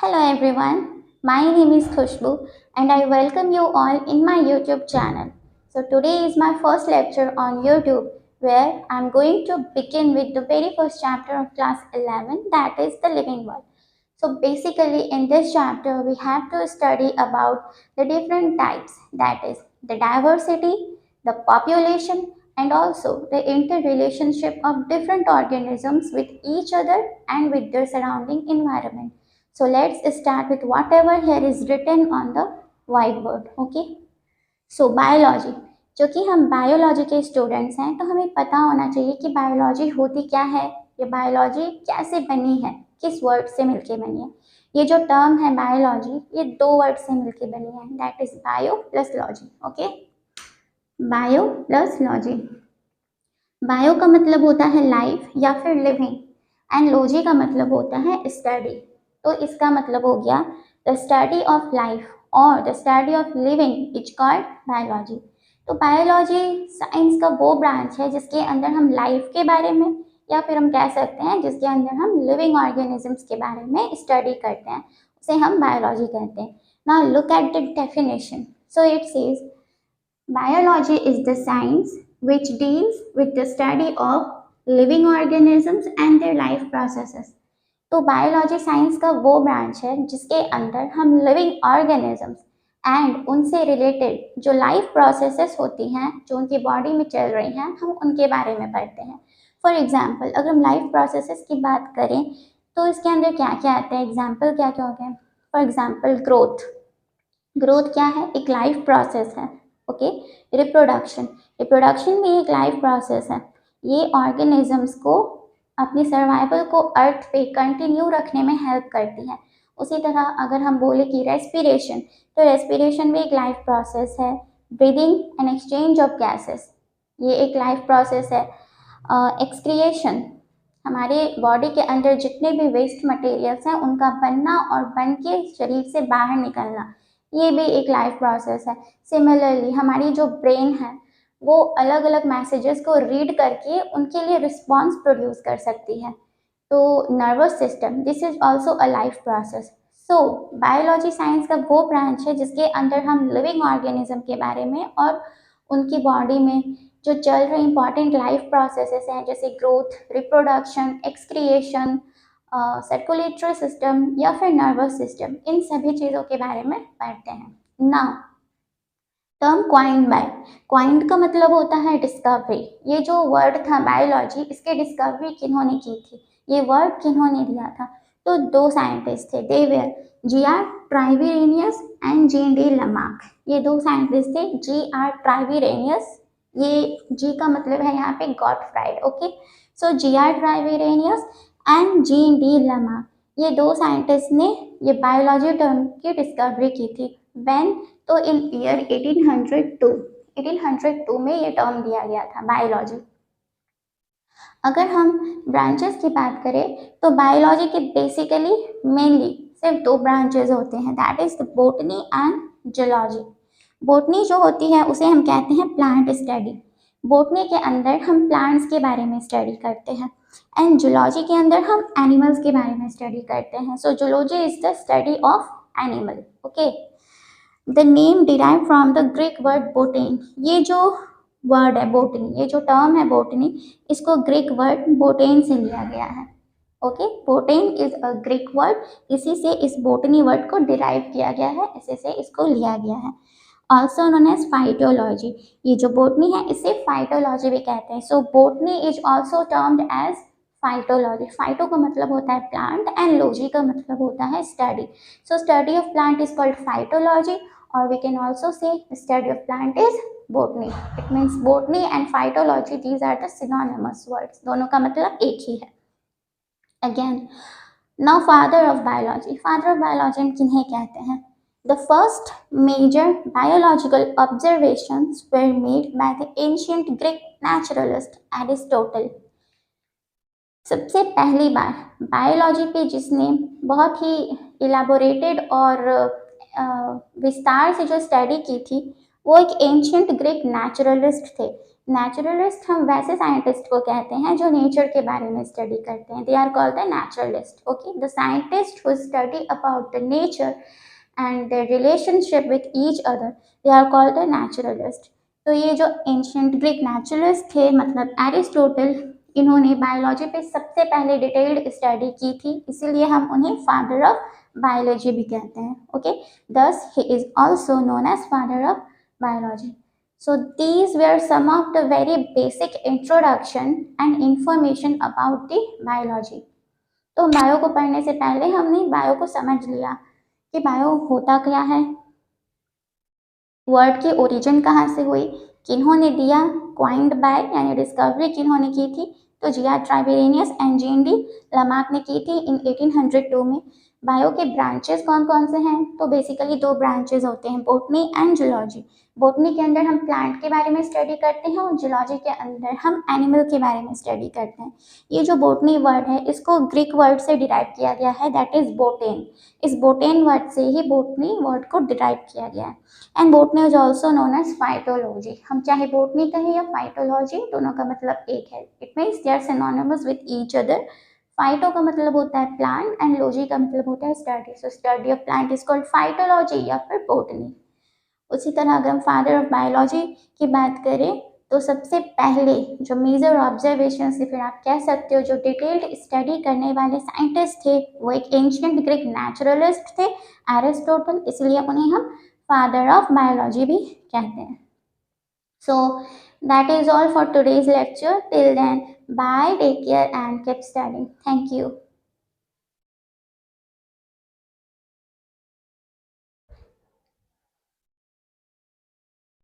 Hello everyone, my name is Khushbu and I welcome you all in my YouTube channel. So today is my first lecture on YouTube where I'm going to begin with the very first chapter of class 11, that is the living world. So basically in this chapter we have to study about the different types, that is the diversity, the population and also the interrelationship of different organisms with each other and with their surrounding environment. So let's start with whatever here is written on the whiteboard. Okay. So biology, जो कि हम biology के students हैं तो हमें पता होना चाहिए कि बायोलॉजी होती क्या है, ये बायोलॉजी कैसे बनी है, किस वर्ड से मिलके बनी है। ये जो टर्म है बायोलॉजी, ये दो वर्ड से मिलके बनी है, that is bio plus logy. Okay, bio plus logy. Bio का मतलब होता है लाइफ या फिर लिविंग एंड लॉजी का मतलब होता है स्टडी। तो इसका मतलब हो गया द स्टडी ऑफ लाइफ और the study of living is called biology. तो बायोलॉजी साइंस का वो ब्रांच है जिसके अंदर हम लाइफ के बारे में या फिर हम कह सकते हैं जिसके अंदर हम लिविंग ऑर्गेनिजम्स के बारे में स्टडी करते हैं, उसे हम बायोलॉजी कहते हैं। Now look at the definition. So it says biology is the science which deals with the study of living organisms and their life processes। तो बायोलॉजी साइंस का वो ब्रांच है जिसके अंदर हम लिविंग ऑर्गेनिजम्स एंड उनसे रिलेटेड जो life processes होती हैं, जो उनकी बॉडी में चल रही हैं, हम उनके बारे में पढ़ते हैं। फॉर एग्जांपल अगर हम लाइफ प्रोसेसेस की बात करें तो इसके अंदर क्या क्या आता है, एग्जांपल क्या क्या हो गया। For example growth. ग्रोथ क्या है, एक लाइफ प्रोसेस है। ओके, रिप्रोडक्शन, रिप्रोडक्शन भी एक लाइफ प्रोसेस है। ये ऑर्गेनिजम्स को अपनी सर्वाइवल को अर्थ पे कंटिन्यू रखने में हेल्प करती है। उसी तरह अगर हम बोले कि रेस्पिरेशन, तो रेस्पिरेशन भी एक लाइफ प्रोसेस है। Breathing and exchange of gases, ये एक लाइफ प्रोसेस है। एक्सक्रिएशन, हमारे बॉडी के अंदर जितने भी वेस्ट मटेरियल्स हैं उनका बनना और बन के शरीर से बाहर निकलना, ये भी एक लाइफ प्रोसेस है। सिमिलरली हमारी जो ब्रेन है वो अलग अलग मैसेजेस को रीड करके उनके लिए रिस्पॉन्स प्रोड्यूस कर सकती है। तो nervous system, this is also a life process. So biology science का वो ब्रांच है जिसके अंदर हम लिविंग ऑर्गेनिज्म के बारे में और उनकी बॉडी में जो चल रहे इंपॉर्टेंट लाइफ प्रोसेसेस हैं जैसे growth, reproduction, excretion, circulatory system या फिर नर्वस सिस्टम, इन सभी चीज़ों के बारे में पढ़ते हैं। Now term coined by, coined का मतलब होता है डिस्कवरी। ये जो वर्ड था बायोलॉजी, इसके डिस्कवरी किन्होंने की थी, ये वर्ड किन्होंने दिया था, तो दो साइंटिस्ट थे, they were G R. Treviranus and Jean D. Lamarck. ये दो साइंटिस्ट थे, जी.आर. ट्राइविरेनियस, ये जी का मतलब है यहाँ पे Gottfried. Okay, so G R. Treviranus and Jean D. Lamarck, ये दो साइंटिस्ट ने ये बायोलॉजी टर्म की डिस्कवरी की थी। व्हेन, तो इन ईयर 1802 में ये टर्म दिया गया था बायोलॉजी। अगर हम ब्रांचेस की बात करें तो बायोलॉजी के बेसिकली मेनली सिर्फ दो ब्रांचेस होते हैं, that is the botany and zoology. Botany जो होती है उसे हम कहते हैं प्लांट स्टडी। बोटनी के अंदर हम प्लांट्स के बारे में स्टडी करते हैं एंड जूलॉजी के अंदर हम एनिमल्स के बारे में स्टडी करते हैं। So zoology is the study of animal. Okay, the name derive from the Greek word botane. ये जो वर्ड है बोटनी, ये जो टर्म है बोटनी, इसको ग्रीक वर्ड बोटेन से लिया गया है। Okay, botane is a Greek word, इसी से इस बोटनी वर्ड को डिराइव किया गया है, इसी से इसको लिया गया है। ऑल्सो नोन एज फाइटोलॉजी, ये जो बोटनी है इसे फाइटोलॉजी भी कहते हैं। So botany is also termed as phytology. Phyto का मतलब होता है प्लांट एंड लॉजी का मतलब होता है study. So study of plant is called phytology और we can also say study of plant is botany. It means botany and phytology, these are the synonymous words, दोनों का मतलब एक ही है। Again now father of biology, father of biology हम किन्हें कहते हैं? The first major biological observations were made by the ancient Greek naturalist Aristotle। सबसे पहली बार बायोलॉजी पे जिसने बहुत ही इलाबोरेटेड और विस्तार से जो स्टडी की थी वो एक एंशियंट ग्रीक नेचुरलिस्ट थे, नेचुरलिस्ट हम वैसे साइंटिस्ट को कहते हैं जो नेचर के बारे में स्टडी करते हैं. They are called the naturalist. Okay, the scientist who study about the nature and the relationship with each other, they are called the naturalist. तो ये जो एंशियंट ग्रीक नेचुरलिस्ट थे, मतलब एरिस्टोटल, इन्होंने बायोलॉजी पे सबसे पहले डिटेल्ड स्टडी की थी, इसीलिए हम उन्हें फादर ऑफ बायोलॉजी भी कहते हैं. Okay, thus he is also known as father of biology. So these were some of the very basic introduction and information about the biology. तो बायो को पढ़ने से पहले हमने बायो को समझ लिया कि बायो होता क्या है, वर्ड की ओरिजिन कहाँ से हुई, किन्होंने दिया, क्वाइंड बाय यानी डिस्कवरी किन्होंने की थी, तो जिया ट्राइबेरेनियस एंड जीन डी लमार्क ने की थी इन 1802 में. बायो के ब्रांचेस कौन कौन से हैं, तो बेसिकली दो ब्रांचेस होते हैं, बोटनी एंड जूलॉजी. बोटनी के अंदर हम प्लांट के बारे में स्टडी करते हैं और जूलॉजी के अंदर हम एनिमल के बारे में स्टडी करते हैं. ये जो बोटनी वर्ड है इसको ग्रीक वर्ड से डिराइव किया गया है, दैट इज बोटेन. इस बोटेन वर्ड से ही बोटनी वर्ड को डिराइव किया गया है. And botany is also known as phytology. हम चाहे बोटनी कहें या फाइटोलॉजी, दोनों का मतलब एक है. It means they are synonymous with each other. Phyto का मतलब होता है प्लांट एंड लॉजी का मतलब होता है study. So study of plant is called phytology या फिर बोटनी. उसी तरह अगर हम फादर ऑफ बायोलॉजी की बात करें तो सबसे पहले जो मेजर ऑब्जर्वेशन से, फिर आप कह सकते हो जो डिटेल्ड स्टडी करने वाले साइंटिस्ट थे, वो एक एंशिएंट ग्रीक नेचुरलिस्ट थे, एरिस्टोटल, इसलिए उन्हें हम फादर ऑफ बायोलॉजी भी कहते हैं. So that is all for today's lecture. Till then, bye, take care and keep studying. Thank you.